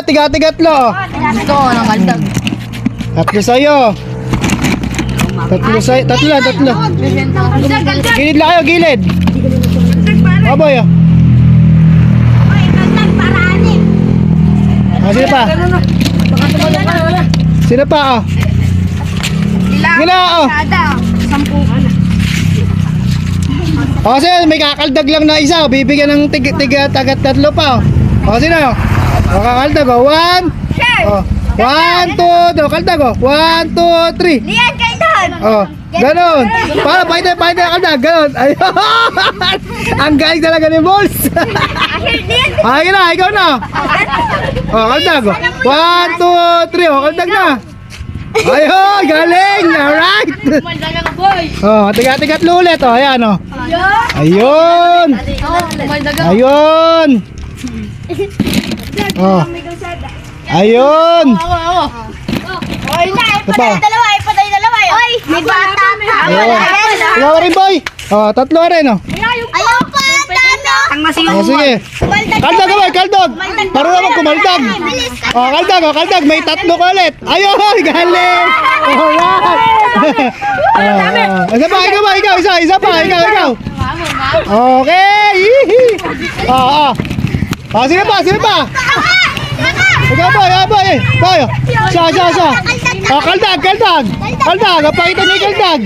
tiga-tigatlo. Gusto ko ng kaldag. Tatlo sa'yo. Tatlo sa'yo. Tatlo lang, tatlo. Gilid lang kayo, gilid. Aboy, oh. Sino pa? Sino pa, oh? Gila, oh. O, kasi may kakaldag lang na isa, oh. Bibigyan ng tiga-tatlo pa, oh. O, sino, oh? O, kakaldag, oh. 1. Oh. 1, 2, kaldag, oh. 1, 2, 3. Lian kayo doon! Oh, ganon. Para, pakita ang kaldag, ganon. Ayun. Ang galing talaga ni Balls. Ay, na, ikaw na. Oh, kaldag, oh. 1, 2, 3, oh, kaldag na. Ayun, galing. Alright. Oh, tiga-tigatlo ulit, oh. Ayan, oh. Ayun. Ayun. Oh. Ayun. Patay dalawa. Oy, may bata pa. Ayun. Ikaw rin, boy. Oh, tatlo rin, oh. Ayaw pa, tano. Oh, sige. Kaldag, boy, kaldag. Marunong ako kumaldag. Oh, kaldag, may tatlo ka ulit. Ayun, galing. Alright. Isa pa, isa pa, ikaw. Okay. Oh. Oh, sino pa? Ikaw, boy. Boy. Siya. Oh, kaldag. Pakita niyo yung kaldag.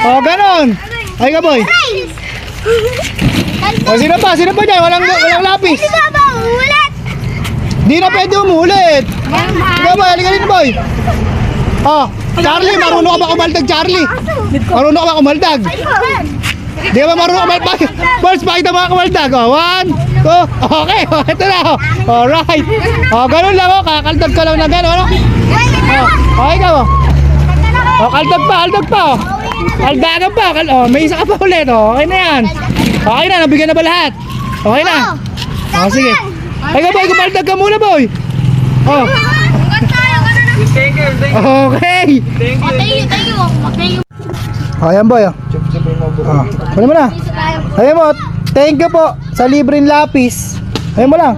Oh, ganon. Ay, ka, boy. Oh, sino pa dyan? Walang lapis. Di na pwede umulit. Ikaw, boy. Halika dito, boy. Oh, Charlie, marunong ka ba kumaldag, Charlie? Marunong ka ba kumaldag? Di ba marunong ka kumaldag? First, pakita mga kumaldag. Oh, 1, 2, okay. Oh, ito na. Alright. Oh, ganun lang, oh. Kakaldag ka lang na gano'n, oh. Oh, ikaw, oh. Oh, kaldag pa, oh. Kaldagan pa. Oh, may isa ka pa ulit, oh. Okay na yan. Okay na, nabigyan na ba lahat? Okay na. Oh, sige. Ay, boy, kumaldag ka muna, boy. Oh. Okay. Tayo. Oh, ayan, boy, oh. Oh, ano mo na? Ayan mo, thank you po sa libreng lapis. Ayan mo lang.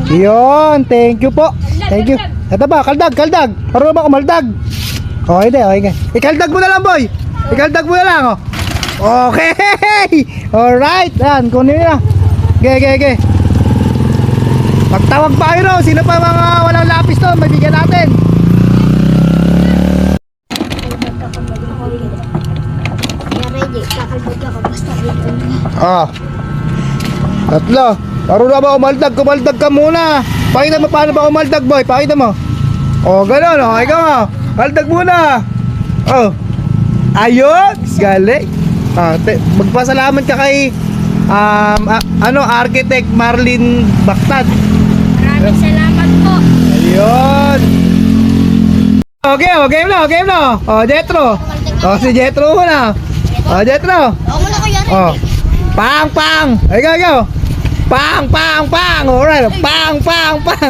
Yun, thank you po. Thank you. Ito ba, kaldag. Parang ba kumaldag? Okay. Ikaldag mo na lang, boy. Ikaldag mo na lang, oh. Okay. Alright. Yan, kunin na. Okay. Pagtawag pa kayo, no? Sino pa mga walang lapis to? Mabigyan natin. Ah. Tatlo. Marunong ba umaldag? Kumaldag ka muna. Pakita mo paano ba umaldag, boy. Pakita mo. Oh, gano'n, oh. Ikaw, oh. Kaldag muna. Oh. Ayun. Galing. Ah, magpasalamat ka kay Architect Marlene Bactad. Maraming salamat po. Ayun. Okay, game na. Oh, Jetro. Oh, si Jetro muna. Oh, Jetro. Ako muna ko yan. Oh. Pang. Ikaw. Pang. Alright. Pang.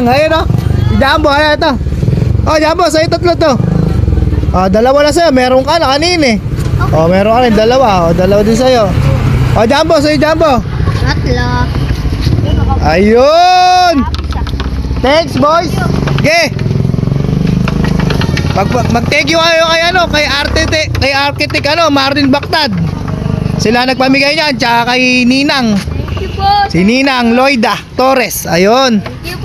Ayun, oh. Si Jumbo, ayun ito. Oh, Jumbo, sa'yo tatlo to. Oh, dalawa na sa'yo. Meron ka na kanina, eh. Oh, meron ka rin. Dalawa. Oh, dalawa din sa'yo. Oh, Jumbo, sa'yo, Jumbo. Tatlo. Ayun. Thanks, boys. Okay. Mag-thank you kayo kay Architect Marlene Bactad. Sila nagpamigay niyan, tsaka kay Ninang. Thank you po. Si Ninang Loida Torres. Ayun. Thank you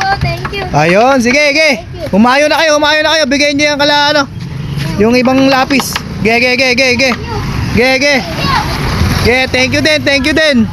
po. Ayun, sige. Humayo na kayo. Bigyan niyo yung yung ibang lapis. Ge. Thank you din.